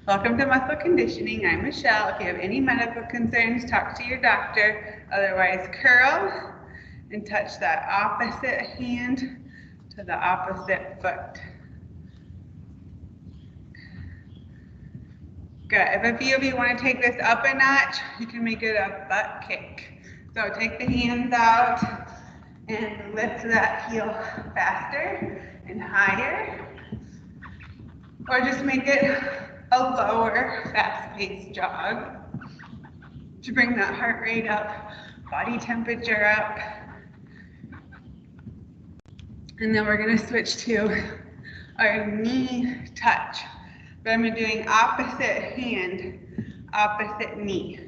Welcome to Muscle Conditioning. I'm Michelle. If you have any medical concerns, talk to your doctor. Otherwise, curl and touch that opposite hand to the opposite foot. Good. If a few of you want to take this up a notch, you can make it a butt kick. So take the hands out and lift that heel faster and higher. Or just make it a lower, fast-paced jog to bring that heart rate up, body temperature up. And then we're going to switch to our knee touch. But I'm doing opposite hand, opposite knee.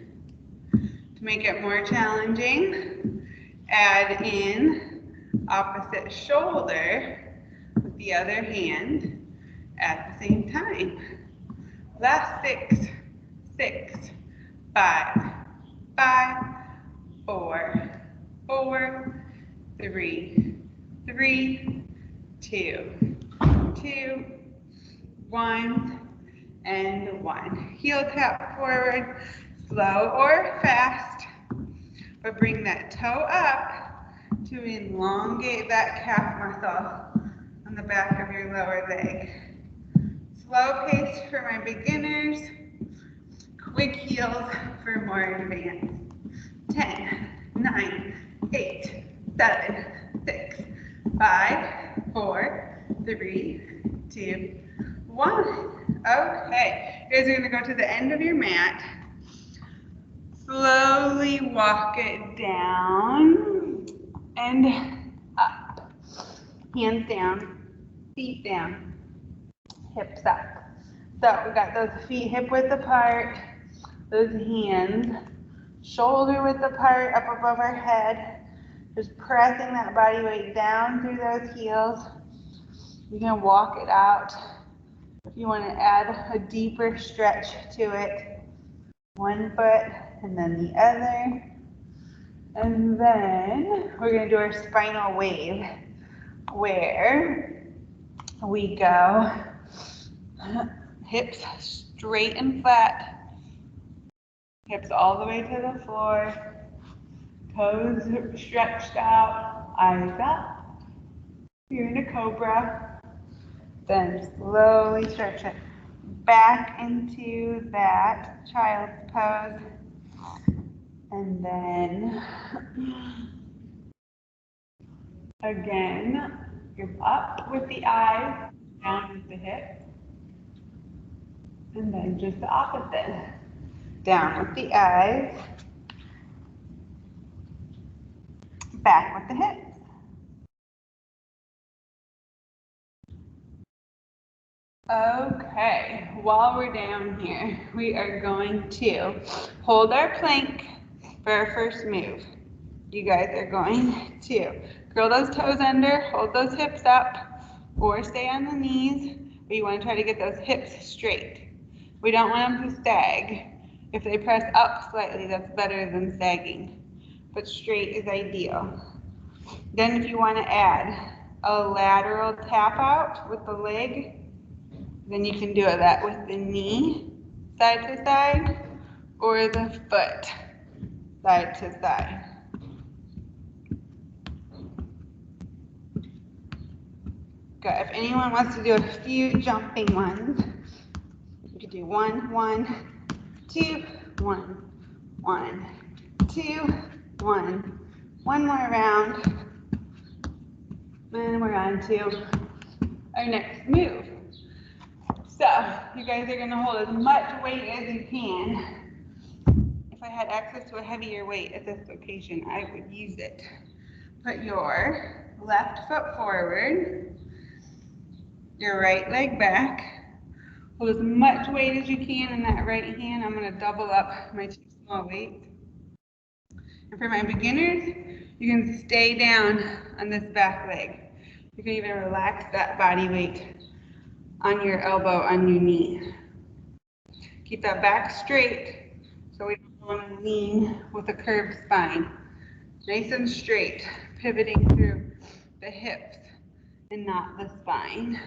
To make it more challenging, add in opposite shoulder with the other hand at the same time. Last 6, 6, 5, 5, 4, 4, 3, 3, 2, 2, 1, and 1. Heel tap forward, slow or fast, but bring that toe up to elongate that calf muscle on the back of your lower leg. Slow pace for my beginners, quick heels for more advanced. 10, 9, 8, 7, 6, 5, 4, 3, 2, 1. Okay, you guys are going to go to the end of your mat. Slowly walk it down and up. Hands down, feet down, hips up. So we got those feet hip width apart, those hands shoulder width apart up above our head. Just pressing that body weight down through those heels. You can walk it out. If you want to add a deeper stretch to it, one foot and then the other. And then we're going to do our spinal wave, where we go hips straight and flat, hips all the way to the floor, toes stretched out, eyes up. You're in a cobra. Then slowly stretch it back into that child's pose. And then again, you're up with the eyes, down with the hips. And then just the opposite. Down with the eyes, back with the hips. Okay, while we're down here, we are going to hold our plank for our first move. You guys are going to curl those toes under, hold those hips up, or stay on the knees, but you want to try to get those hips straight. We don't want them to sag. If they press up slightly, that's better than sagging, but straight is ideal. Then if you want to add a lateral tap out with the leg, then you can do that with the knee side to side or the foot side to side. Good. If anyone wants to do a few jumping ones, you could do 1, 1, 2, 1, 1, 2, 1. One more round. And we're on to our next move. So you guys are going to hold as much weight as you can. If I had access to a heavier weight at this location, I would use it. Put your left foot forward, your right leg back. Hold as much weight as you can in that right hand. I'm going to double up my 2 small weights. And for my beginners, you can stay down on this back leg. You can even relax that body weight on your elbow, on your knee. Keep that back straight so we don't want to lean with a curved spine. Nice and straight, pivoting through the hips and not the spine.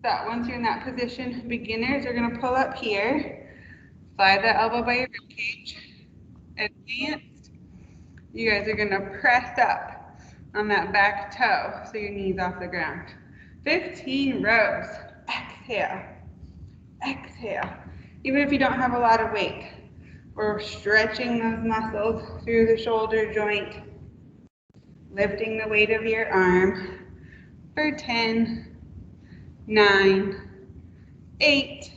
So once you're in that position, beginners are going to pull up here, slide the elbow by your rib cage. Advanced, you guys are going to press up on that back toe so your knee's off the ground. 15 rows. Exhale. Exhale. Even if you don't have a lot of weight, we're stretching those muscles through the shoulder joint, lifting the weight of your arm for 10, 9, 8,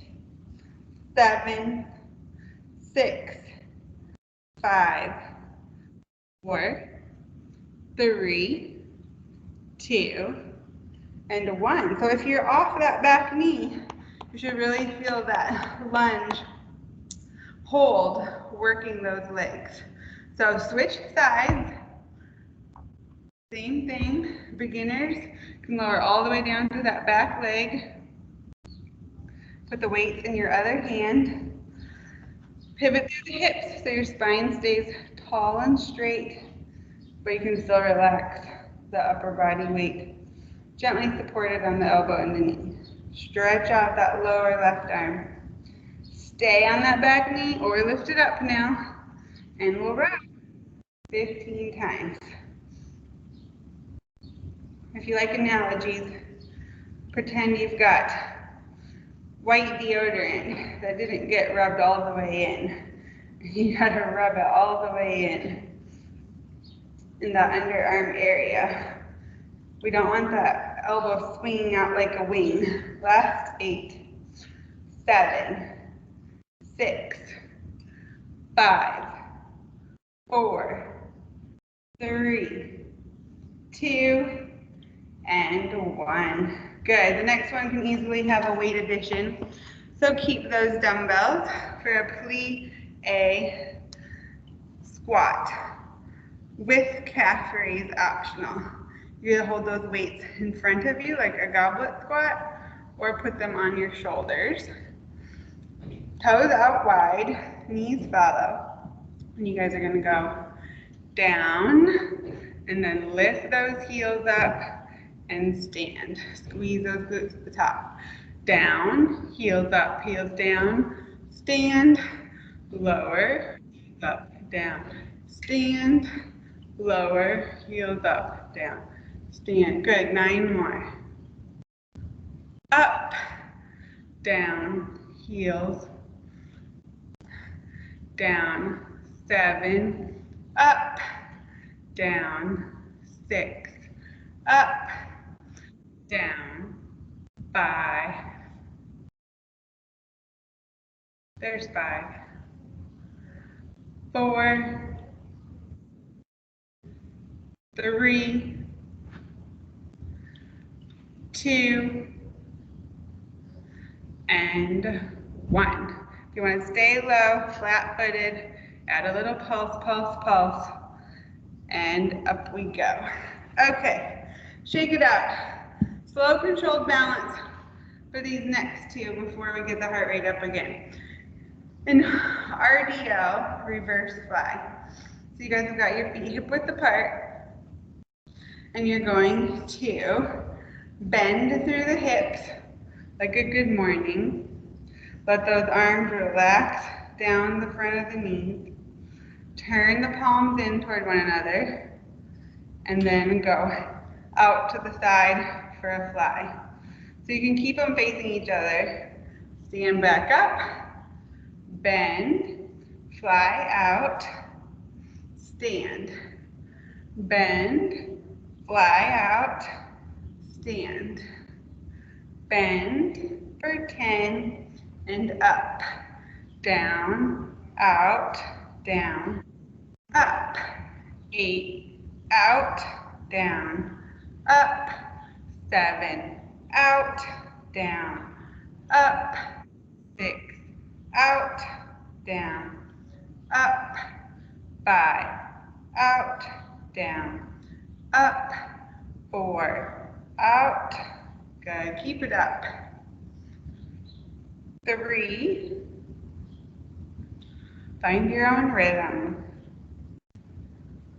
7, 6, 5, 4, 3, 2, and 1. So if you're off that back knee, you should really feel that lunge hold working those legs. So switch sides. Same thing. Beginners can lower all the way down to that back leg. Put the weights in your other hand. Pivot through the hips so your spine stays tall and straight, but you can still relax the upper body weight. Gently supported on the elbow and the knee. Stretch out that lower left arm. Stay on that back knee or lift it up now, and we'll rock 15 times. If you like analogies, pretend you've got white deodorant that didn't get rubbed all the way in. You gotta rub it all the way in the underarm area. We don't want that elbow swinging out like a wing. Last 8, 7, 6, 5, 4, 3, 2, and 1. Good. The next one can easily have a weight addition. So keep those dumbbells for a plie squat with calf raise optional. You're gonna hold those weights in front of you like a goblet squat, or put them on your shoulders. Toes out wide, knees follow. And you guys are gonna go down, and then lift those heels up and stand. Squeeze those glutes at the top. Down, heels up, heels down. Stand, lower, up, down. Stand, lower, heels up, down. Stand. Good. 9 more. Up, down, heels, down. 7, up, down. 6, up, down. 5. There's 5. 4, 3, 2, and 1. If you want to stay low, flat-footed, add a little pulse, pulse, pulse, and up we go. Okay, shake it out. Slow, controlled balance for these next 2 before we get the heart rate up again. And Rdo Reverse Fly. So you guys have got your feet hip width apart, and you're going to bend through the hips like a good morning. Let those arms relax down the front of the knees. Turn the palms in toward one another, and then go out to the side for a fly. So you can keep them facing each other. Stand back up, bend, fly out, stand, bend, fly out, stand, bend for 10, and up, down, out, down, up, 8, out, down, up, 7, out, down, up, 6, out, down, up, 5, out, down, up, 4, out, good, keep it up, 3, find your own rhythm,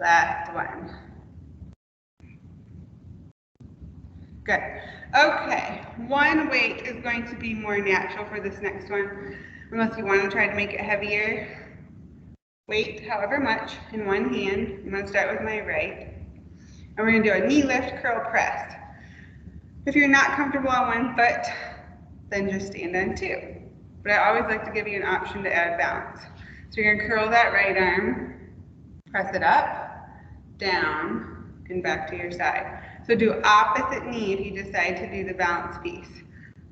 last one. Good. Okay, one weight is going to be more natural for this next one, unless you want to try to make it heavier. Weight, however much, in one hand. I'm going to start with my right. And we're going to do a knee lift, curl, press. If you're not comfortable on one foot, then just stand on two. But I always like to give you an option to add balance. So you're going to curl that right arm, press it up, down, and back to your side. So do opposite knee if you decide to do the balance piece.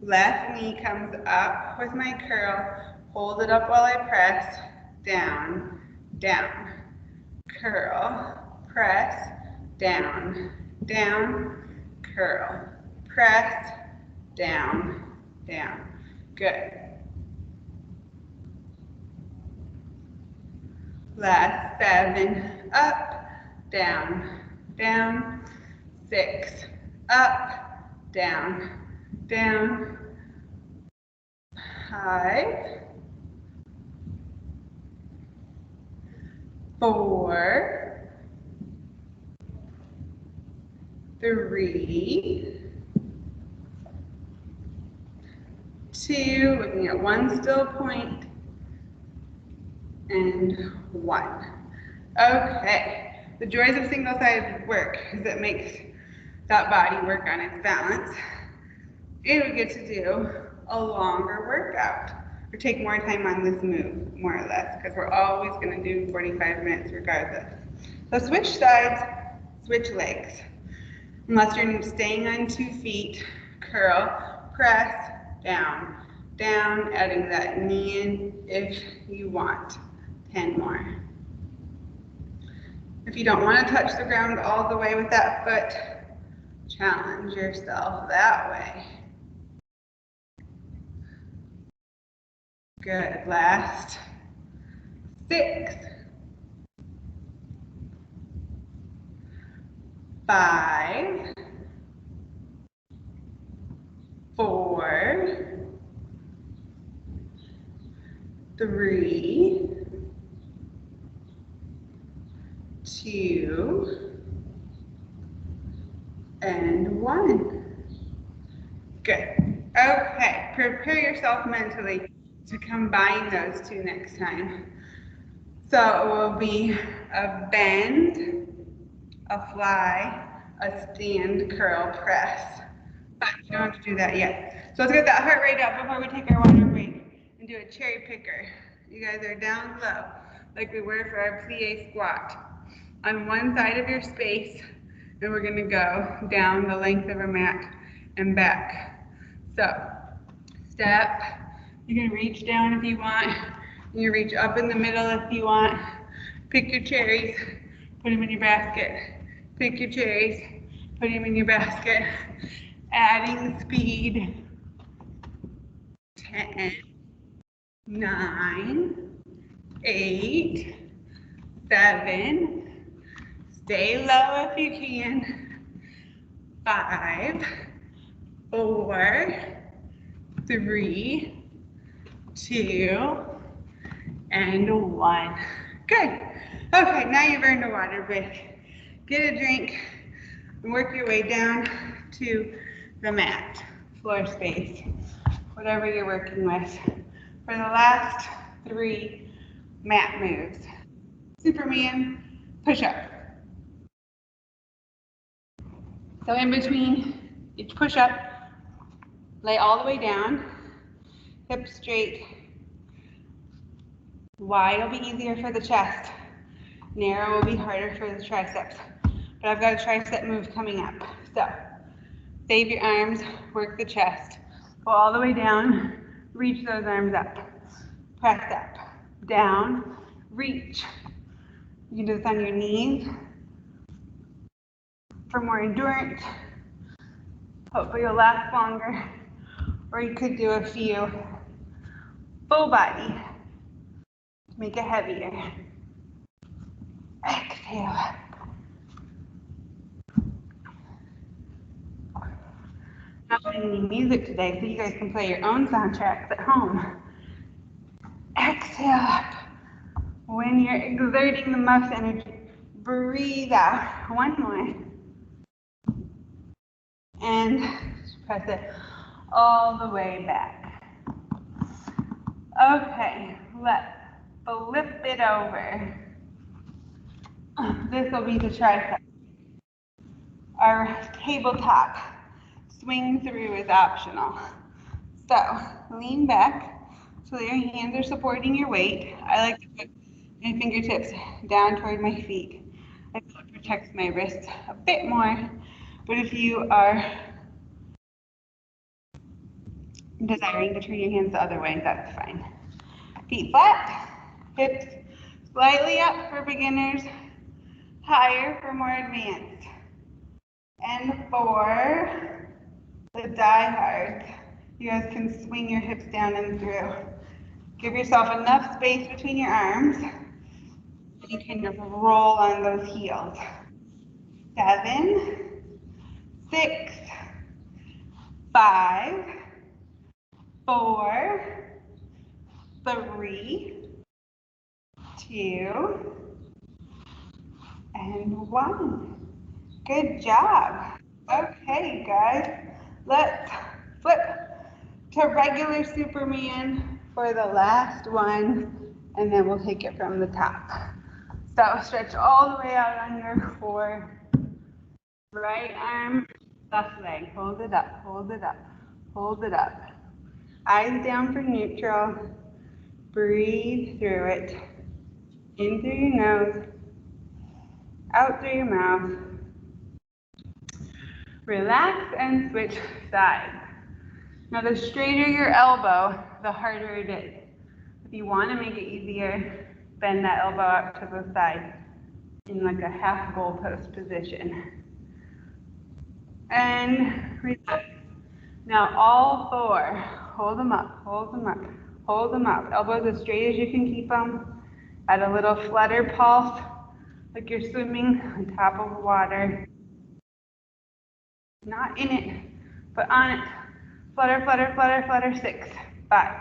Left knee comes up with my curl, hold it up while I press, down, down, curl, press, down, down, curl, press, down, down. Good. Last 7, up, down, down, 6, up, down, down, 5, 4, 3, 2, looking at one still point, and 1. Okay, the joys of single-sided work is it makes that body work on its balance, and we get to do a longer workout, or take more time on this move, more or less, because we're always going to do 45 minutes regardless. So switch sides, switch legs. Unless you're staying on 2 feet, curl, press, down, down, adding that knee in if you want. 10 more. If you don't want to touch the ground all the way with that foot, challenge yourself that way. Good. Last 6, 5, 4, 3, 2, and 1. Good. Okay, prepare yourself mentally to combine those two next time. So it will be a bend, a fly, a stand, curl, press. But you don't have to do that yet. So let's get that heart rate up before we take our water break and do a cherry picker. You guys are down low, like we were for our plie squat. On one side of your space, and we're gonna go down the length of a mat and back. So, step, you can reach down if you want, you reach up in the middle if you want. Pick your cherries, put them in your basket. Pick your cherries, put them in your basket. Adding speed. 10, 9, 8, 7, stay low if you can. 5, 4, 3, 2, and 1. Good. Okay, now you've earned a water break. Get a drink and work your way down to the mat, floor space, whatever you're working with. For the last 3 mat moves. Superman, push up. So in between each push up, lay all the way down, hips straight. Wide will be easier for the chest. Narrow will be harder for the triceps. But I've got a tricep move coming up. So save your arms, work the chest. Go all the way down, reach those arms up. Press up, down, reach. You can do this on your knees for more endurance. Hopefully you'll last longer. Or you could do a few full body to make it heavier. Exhale. I'm not playing any music today, so you guys can play your own soundtracks at home. Exhale up. When you're exerting the most energy, breathe out. One more. And Press it all the way back. Okay, let's flip it over. This will be the tricep. Our tabletop swing through is optional. So lean back so that your hands are supporting your weight. I like to put my fingertips down toward my feet. I feel it protects my wrists a bit more, but if you are desiring to turn your hands the other way, that's fine. Feet flat, hips slightly up for beginners, higher for more advanced. And for the diehards, you guys can swing your hips down and through. Give yourself enough space between your arms, and you can roll on those heels. 7, 6, 5, 4, 3, 2, and 1. Good job. Okay, guys, let's flip to regular Superman for the last one, and then we'll take it from the top. So stretch all the way out on your core. Right arm, left leg. Hold it up, hold it up, hold it up. Eyes down for neutral. Breathe through it. In through your nose, out through your mouth. Relax and switch sides. Now the straighter your elbow, the harder it is. If you want to make it easier, bend that elbow out to the side in like a half goalpost position. And relax. Now all 4, hold them up, hold them up, hold them up. Elbows as straight as you can keep them. Add a little flutter pulse, like you're swimming on top of water. Not in it, but on it. Flutter, flutter, flutter, flutter. 6, 5,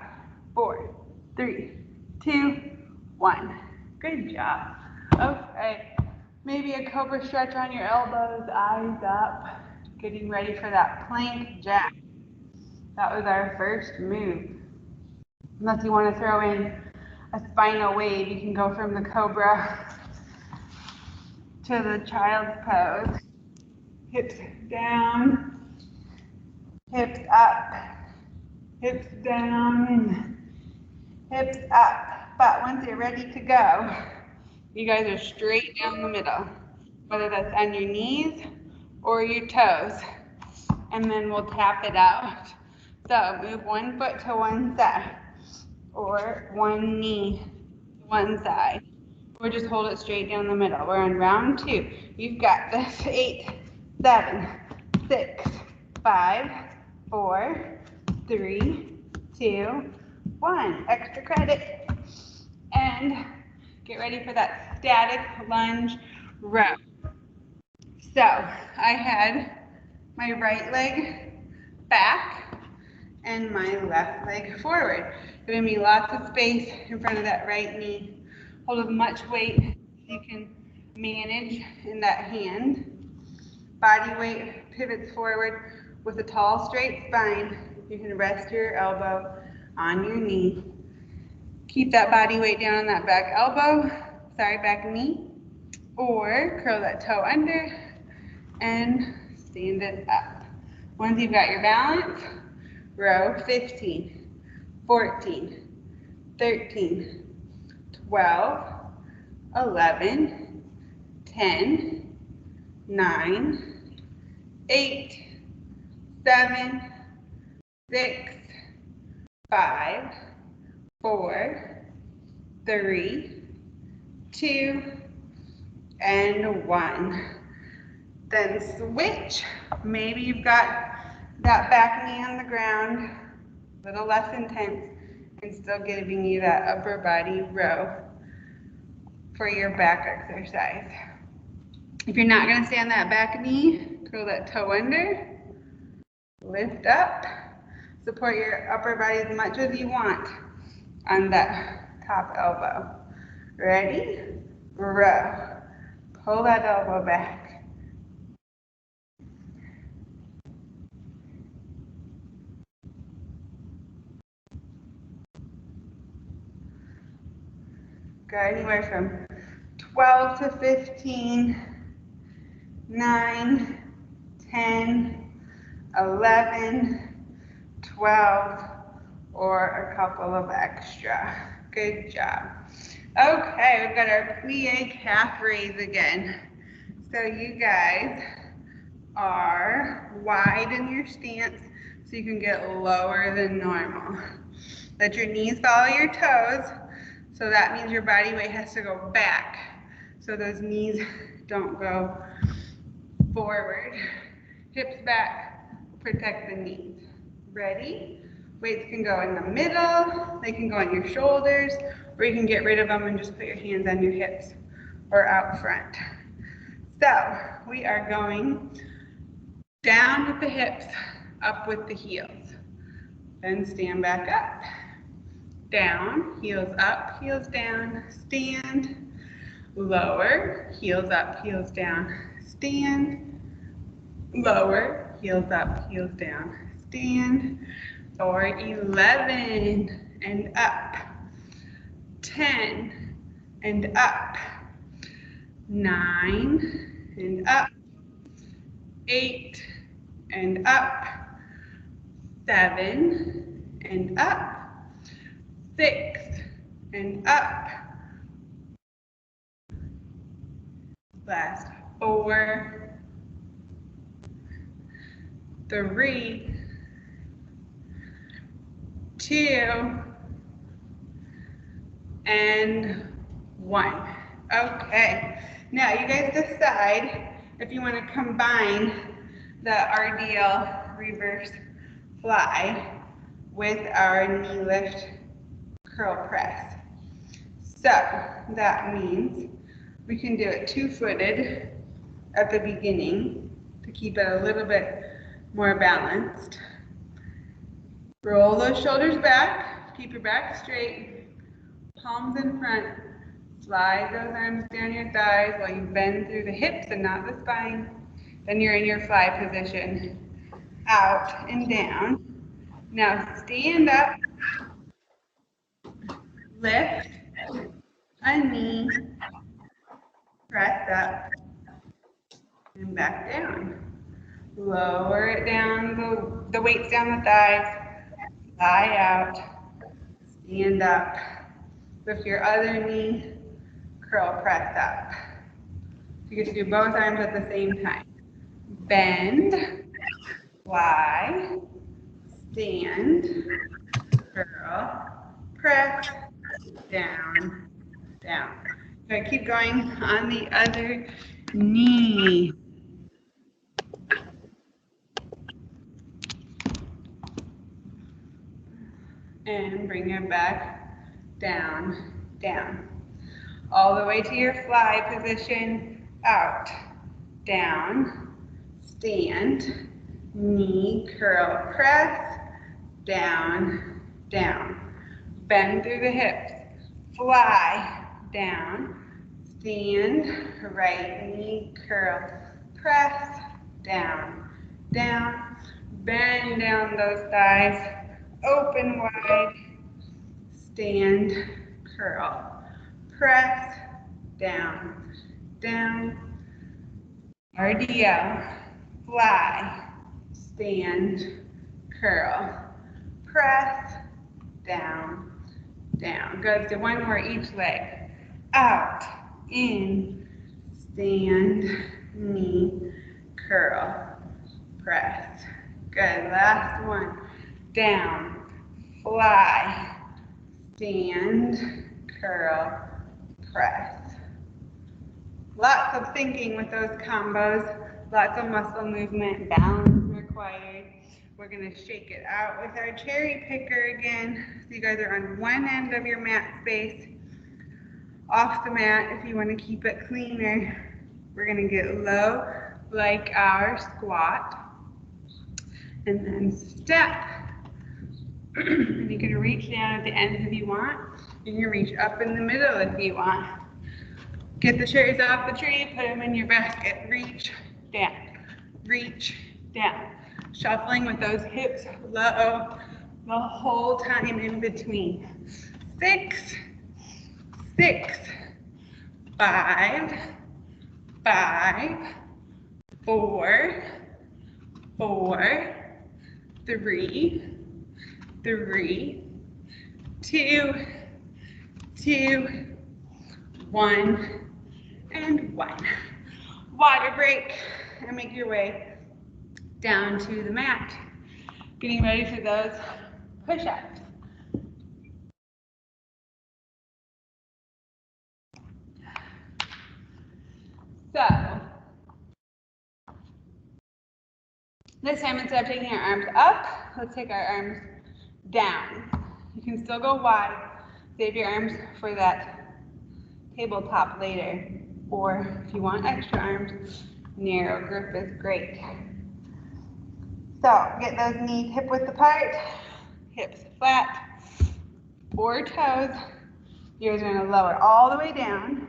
4, 3, 2, 1. Good job. Okay, maybe a cobra stretch on your elbows, eyes up. Getting ready for that plank jack. That was our first move. Unless you want to throw in a spinal wave, you can go from the cobra to the child's pose. Hips down, hips up, hips down, hips up. But once you're ready to go, you guys are straight down the middle, whether that's on your knees or your toes. And then we'll tap it out. So move one foot to one side, or one knee to one side, or just hold it straight down the middle. We're on round 2. You've got this. 8, 7, 6, 5, 4, 3, 2, 1. Extra credit. And get ready for that static lunge row. So I had my right leg back and my left leg forward, giving me lots of space in front of that right knee. Hold as much weight you can manage in that hand. Body weight pivots forward with a tall, straight spine. You can rest your elbow on your knee. Keep that body weight down on that back elbow, back knee, or curl that toe under and stand it up. Once you've got your balance, row 15, 14, 13, 12, 11, 10, 9, 8, 7, 6, 5, 4, 3, 2, and 1. Then switch. Maybe you've got that back knee on the ground, a little less intense, and still giving you that upper body row for your back exercise. If you're not going to stay on that back knee, curl that toe under, lift up, support your upper body as much as you want on that top elbow. Ready? Row. Pull that elbow back. Go anywhere from 12 to 15, 9, 10, 11, 12, or a couple of extra. Good job. Okay, we've got our plie calf raise again. So you guys are wide in your stance so you can get lower than normal. Let your knees follow your toes. So that means your body weight has to go back so those knees don't go forward. Hips back, protect the knees. Ready? Weights can go in the middle, they can go on your shoulders, or you can get rid of them and just put your hands on your hips or out front. So we are going down with the hips, up with the heels. Then stand back up. Down, heels up, heels down, stand. Lower, heels up, heels down, stand. Lower, heels up, heels down, stand. Or 11 and up. 10 and up. 9 and up. 8 and up. 7 and up. 6 and up. Last 4, 3, 2, and 1. Okay, now you guys decide if you want to combine the Rdo Reverse Fly with our knee lift curl press. So that means we can do it two-footed at the beginning to keep it a little bit more balanced. Roll those shoulders back, keep your back straight, palms in front, slide those arms down your thighs while you bend through the hips and not the spine. Then you're in your fly position, out and down. Now stand up, lift a knee, press up, and back down. Lower it down, the weights down the thighs, fly out, stand up. Lift your other knee, curl press up. You get to do both arms at the same time. Bend, fly, stand, curl, press, down, down. Okay, keep going on the other knee. And bring it back, down, down. All the way to your fly position, out, down, stand, knee, curl, press, down, down. Bend through the hips, fly, down, stand, right knee, curl, press, down, down. Bend down those thighs, open wide, stand, curl, press, down, down. Rdo, fly, stand, curl, press, down, down. Good, so one more each leg. Out, in, stand, knee, curl, press. Good, last one. Down, fly, stand, curl, press. Lots of thinking with those combos, lots of muscle movement, balance required. We're gonna shake it out with our cherry picker again. So you guys are on one end of your mat space, off the mat if you wanna keep it cleaner. We're gonna get low like our squat, and then step. And you can reach down at the ends if you want. You can reach up in the middle if you want. Get the cherries off the tree, put them in your basket. Reach down, reach down. Shuffling with those hips low the whole time in between. 6, 6, 5, 5, 4, 4, 3, 3, 2, 2, 1, and 1. Water break, and make your way down to the mat. Getting ready for those push-ups. So, this time instead of taking our arms up, let's take our arms down. You can still go wide, save your arms for that tabletop later. Or if you want extra arms, narrow grip is great. So get those knees hip width apart, hips flat, or toes. You're going to lower all the way down.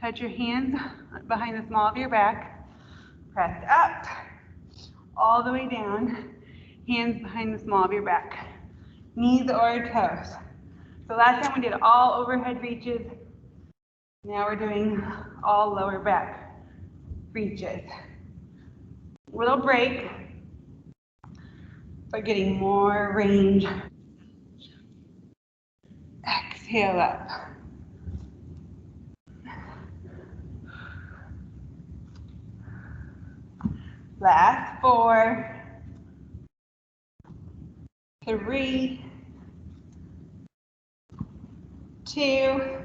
Touch your hands behind the small of your back. Press up, all the way down. Hands behind the small of your back. Knees or toes. So last time we did all overhead reaches. Now we're doing all lower back reaches. Little break, but getting more range. Exhale up. Last 4, 3, 2,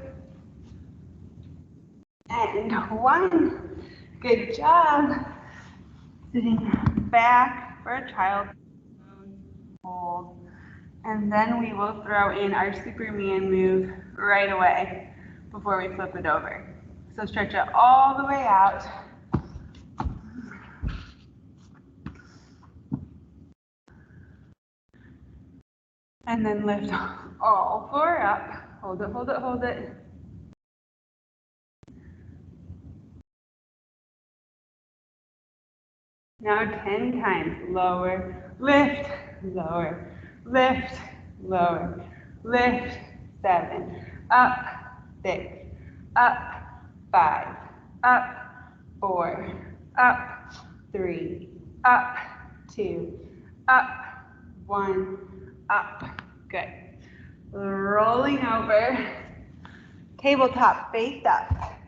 and 1. Good job. Sitting back for a child hold. And then we will throw in our Superman move right away before we flip it over. So stretch it all the way out. And then lift all 4 up. Hold it, hold it, hold it. Now 10 times. Lower, lift, lower, lift, lower, lift. 7, up, 6, up, 5, up, 4, up, 3, up, 2, up, 1, up. Good. Rolling over, tabletop face up.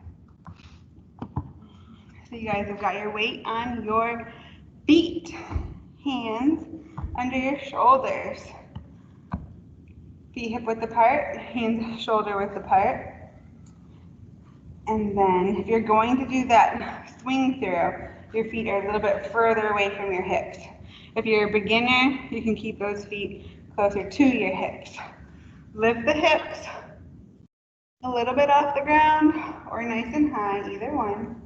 So you guys have got your weight on your feet, hands under your shoulders. Feet hip width apart, hands shoulder width apart. And then if you're going to do that swing through, your feet are a little bit further away from your hips. If you're a beginner, you can keep those feet closer to your hips. Lift the hips a little bit off the ground or nice and high, either one.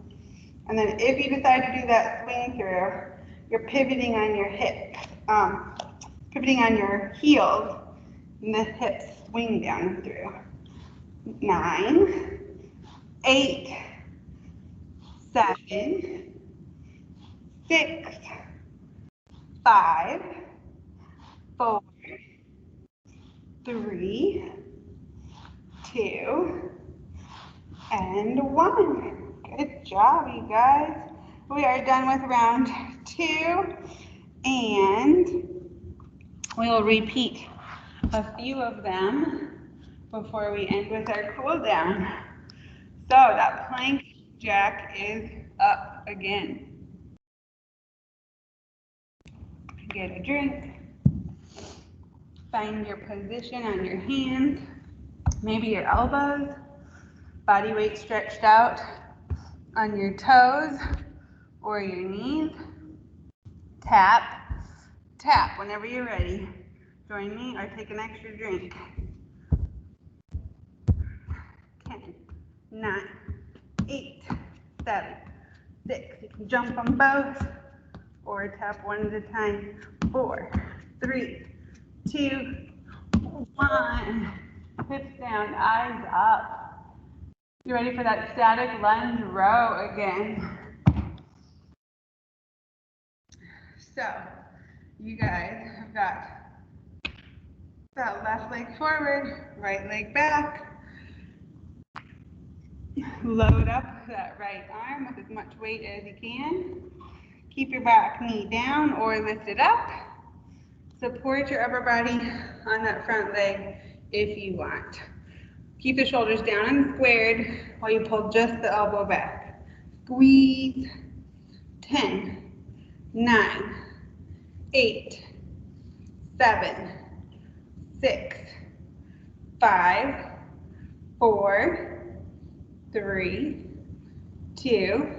And then if you decide to do that swing through, you're pivoting on your hips, pivoting on your heels, and the hips swing down and through. 9, 8, 7, 6, 5, 4, 3, 2, and 1. Good job, you guys. We are done with round 2, and we'll repeat a few of them before we end with our cool down. So that plank jack is up again. Get a drink. Find your position on your hands, maybe your elbows, body weight stretched out on your toes or your knees. Tap, tap whenever you're ready. Join me or take an extra drink. 10, 9, 8, 7, 6. You can jump on both or tap one at a time. 4, 3, 2, 1. Hips down, eyes up. You ready for that static lunge row again? So, you guys have got that left leg forward, right leg back. load up that right arm with as much weight as you can. Keep your back knee down or lift it up. Support your upper body on that front leg if you want. Keep the shoulders down and squared while you pull just the elbow back. Squeeze. 10, 9, 8, 7, 6, 5, 4, 3, 2,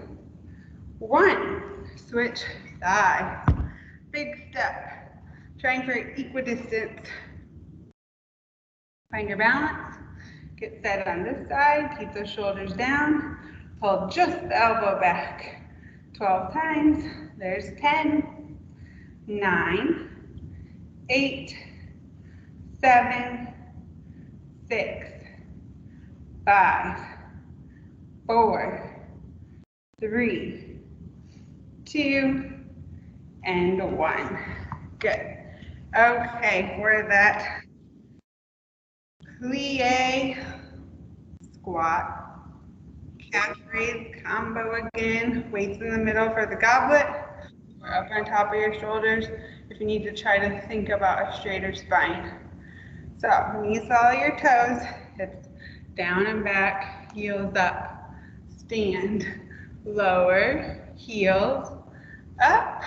1. Switch sides. Big step. Trying for equidistance. Find your balance. Get set on this side. Keep those shoulders down. Pull just the elbow back. 12 times. There's 10, 9, 8, 7, 6, 5, 4, 3, 2, and 1. Good. Okay, for that plie squat, calf raise combo again. Weights in the middle for the goblet, or up on top of your shoulders if you need to try to think about a straighter spine. So knees follow your toes, hips down and back, heels up, stand, lower, heels up,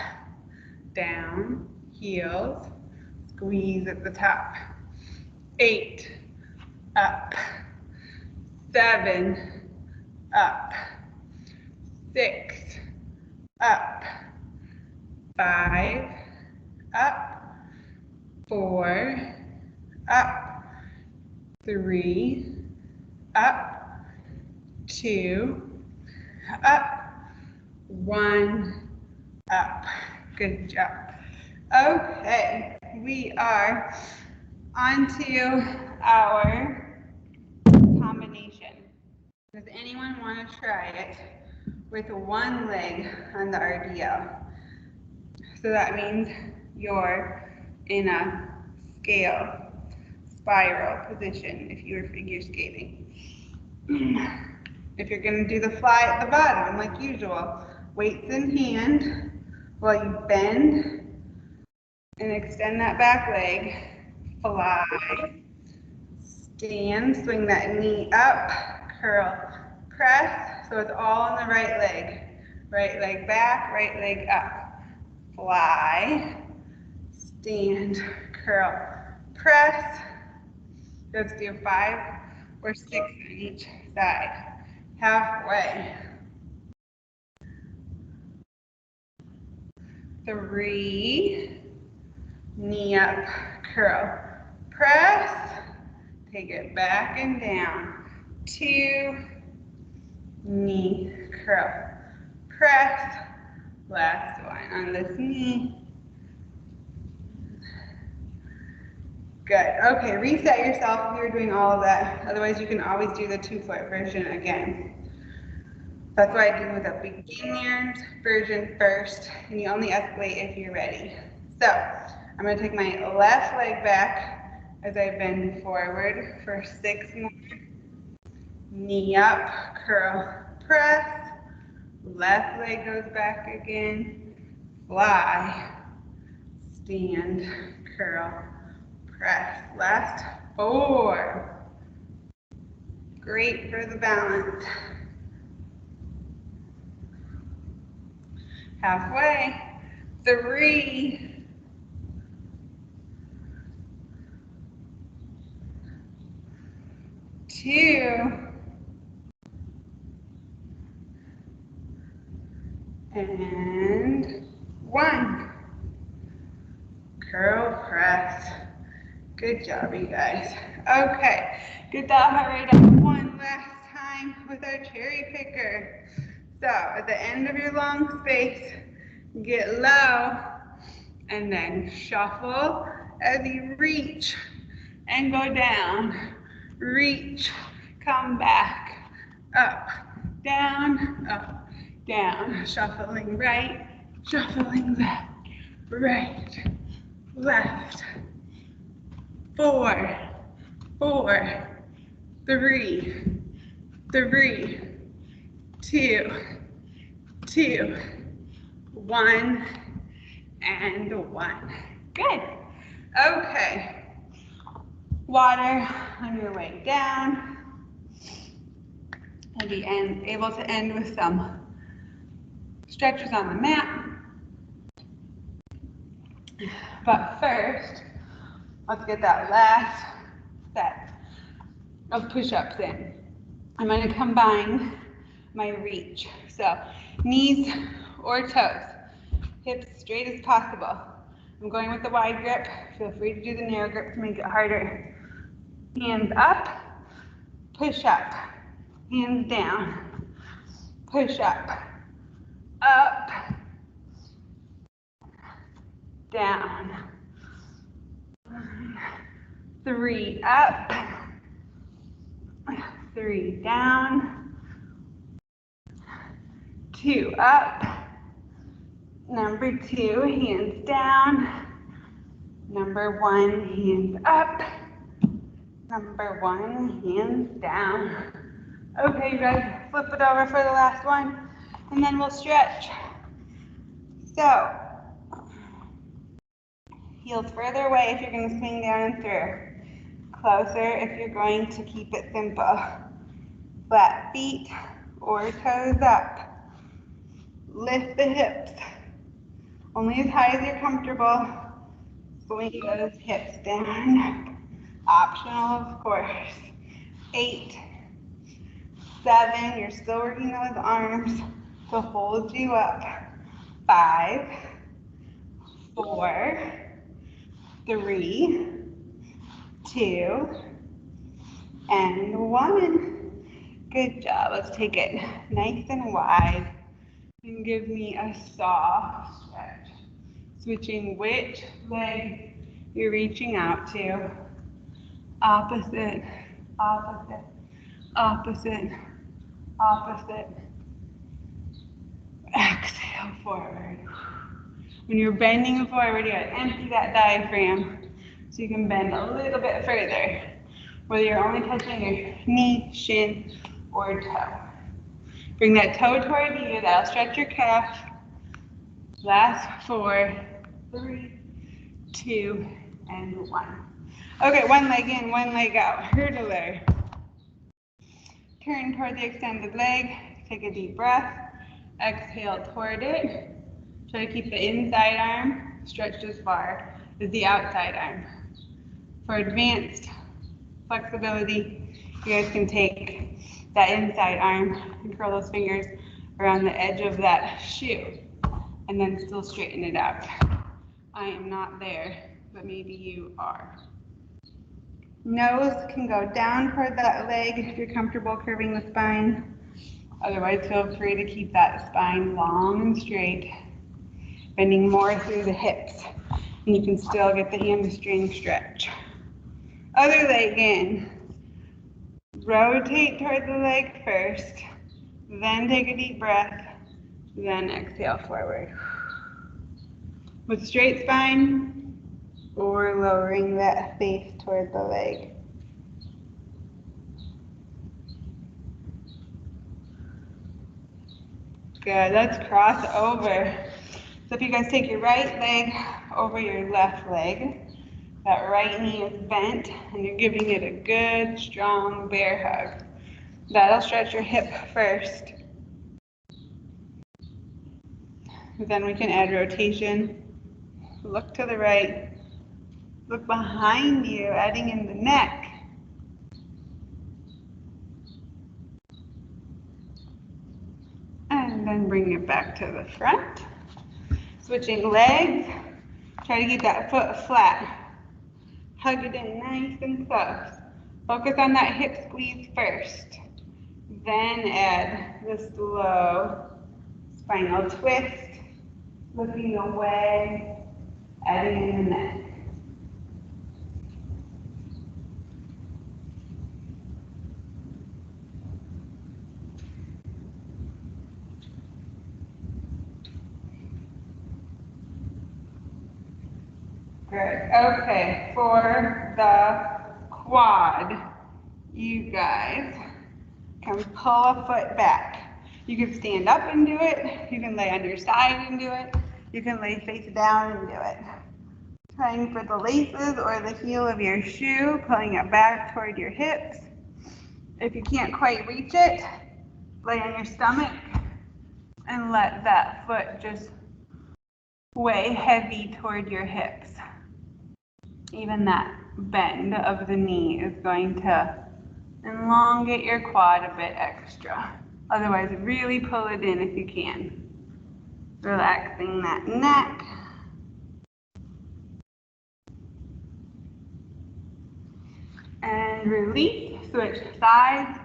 down, heels, squeeze at the top. 8, up, 7, up, 6, up, 5, up, 4, up, 3, up, 2, up, 1, up. Good job. Okay, we are onto our combination. Does anyone want to try it with one leg on the RDL? So that means you're in a scale spiral position if you were figure skating. If you're going to do the fly at the bottom, like usual, weights in hand while you bend and extend that back leg, fly, stand, swing that knee up, curl, press, so it's all on the right leg back, right leg up, fly, stand, curl, press. Let's do 5 or 6 on each side. Halfway. 3, knee up, curl, press, take it back and down. 2, knee, curl, press, last one on this knee. Good. Okay, reset yourself if you're doing all of that. Otherwise, you can always do the 2-foot version again. That's what I do with a beginner's version first, and you only escalate if you're ready. So, I'm going to take my left leg back as I bend forward for 6 more. Knee up, curl, press. Left leg goes back again. Fly, stand, curl, press. Last 4. Great for the balance. Halfway. 3, 2, and 1. Curl press. Good job, you guys. Okay, get that heart rate up one last time with our cherry picker. So at the end of your long space, get low and then shuffle as you reach and go down. Reach, come back, up, down, shuffling right, shuffling left, right, left. 4, 4, 3, 3, 2, 2, 1, and 1. Good. Okay. Water on your way down. You'll be able to end with some stretches on the mat. But first, let's get that last set of push-ups in. I'm going to combine my reach. So knees or toes, hips straight as possible. I'm going with the wide grip. Feel free to do the narrow grip to make it harder. Hands up, push up. Hands down, push up, up, down. 3 up, 3 down, 2 up, number 2, hands down, number 1, hands up, number 1, hands down. Okay, you guys, flip it over for the last one, and then we'll stretch. So, heels further away if you're going to swing down and through. Closer if you're going to keep it simple. Flat feet or toes up. Lift the hips. Only as high as you're comfortable. Swing those hips down. Optional, of course. 8, 7, you're still working those arms to hold you up. 5, 4, 3, 2, and 1. Good job. Let's take it nice and wide and give me a soft stretch. Switching which leg you're reaching out to. Opposite, opposite, opposite, opposite. Exhale forward. When you're bending forward, you gotta empty that diaphragm so you can bend a little bit further, whether you're only touching your knee, shin, or toe. Bring that toe toward you, that'll stretch your calf. Last 4, 3, 2, and 1. Okay, one leg in, one leg out. Hurdler. Turn toward the extended leg. Take a deep breath. Exhale toward it. Try to keep the inside arm stretched as far as the outside arm. For advanced flexibility, you guys can take that inside arm and curl those fingers around the edge of that shoe and then still straighten it out. I am not there, but maybe you are. Nose can go down toward that leg if you're comfortable curving the spine. Otherwise, feel free to keep that spine long and straight, bending more through the hips, and you can still get the hamstring stretch. Other leg in. Rotate toward the leg first, then take a deep breath, then exhale forward. With straight spine, or lowering that face toward the leg. Good, let's cross over. So if you guys take your right leg over your left leg, that right knee is bent, and you're giving it a good, strong bear hug. That'll stretch your hip first. Then we can add rotation. Look to the right. Look behind you, adding in the neck. And then bring it back to the front. Switching legs. Try to keep that foot flat. Hug it in nice and close. Focus on that hip squeeze first. Then add the slow spinal twist. Looking away, adding in the neck. Good. Okay, for the quad, you guys can pull a foot back. You can stand up and do it. You can lay on your side and do it. You can lay face down and do it. Trying for the laces or the heel of your shoe, pulling it back toward your hips. If you can't quite reach it, lay on your stomach and let that foot just weigh heavy toward your hips. Even that bend of the knee is going to elongate your quad a bit extra. Otherwise, really pull it in if you can. Relaxing that neck. And release, switch sides.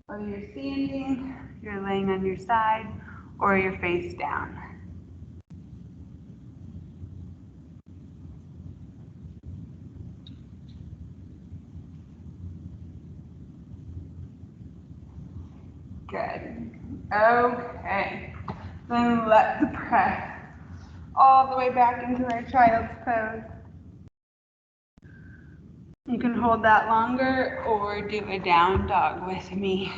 Whether you're standing, you're laying on your side, or you're face down. Good. Okay. Then let's press all the way back into our child's pose. You can hold that longer or do a down dog with me.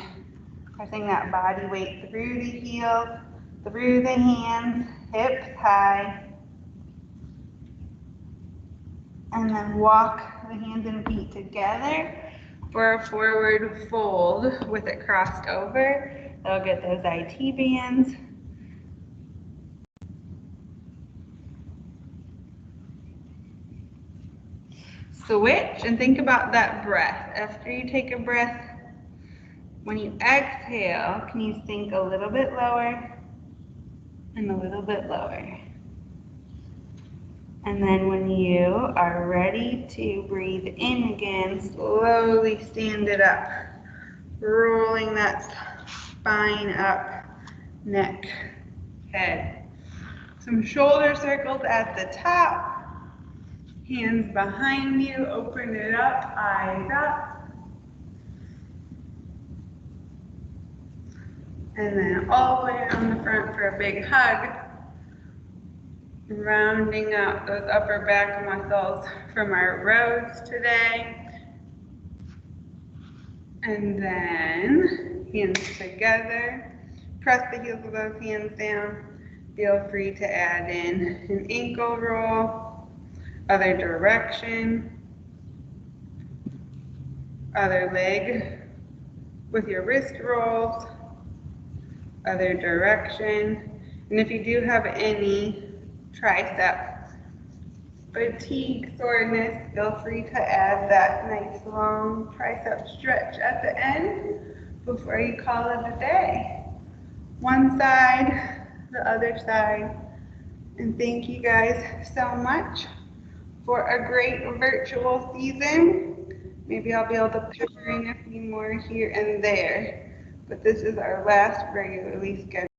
Pressing that body weight through the heels, through the hands, hips high. And then walk the hands and feet together for a forward fold with it crossed over. That'll get those IT bands. Switch and think about that breath. After you take a breath, when you exhale, can you sink a little bit lower and a little bit lower? And then when you are ready to breathe in again, slowly stand it up, rolling that spine up, neck, head. Some shoulder circles at the top. Hands behind you, open it up, eyes up. And then all the way around the front for a big hug. Rounding out those upper back muscles from our rows today. And then hands together. Press the heels of those hands down. Feel free to add in an ankle roll, other direction, other leg with your wrist rolls, other direction. And if you do have any tricep fatigue, soreness, feel free to add that nice long tricep stretch at the end before you call it a day. One side, the other side. And thank you guys so much for a great virtual season. Maybe I'll be able to pepper in a few more here and there. But this is our last regularly scheduled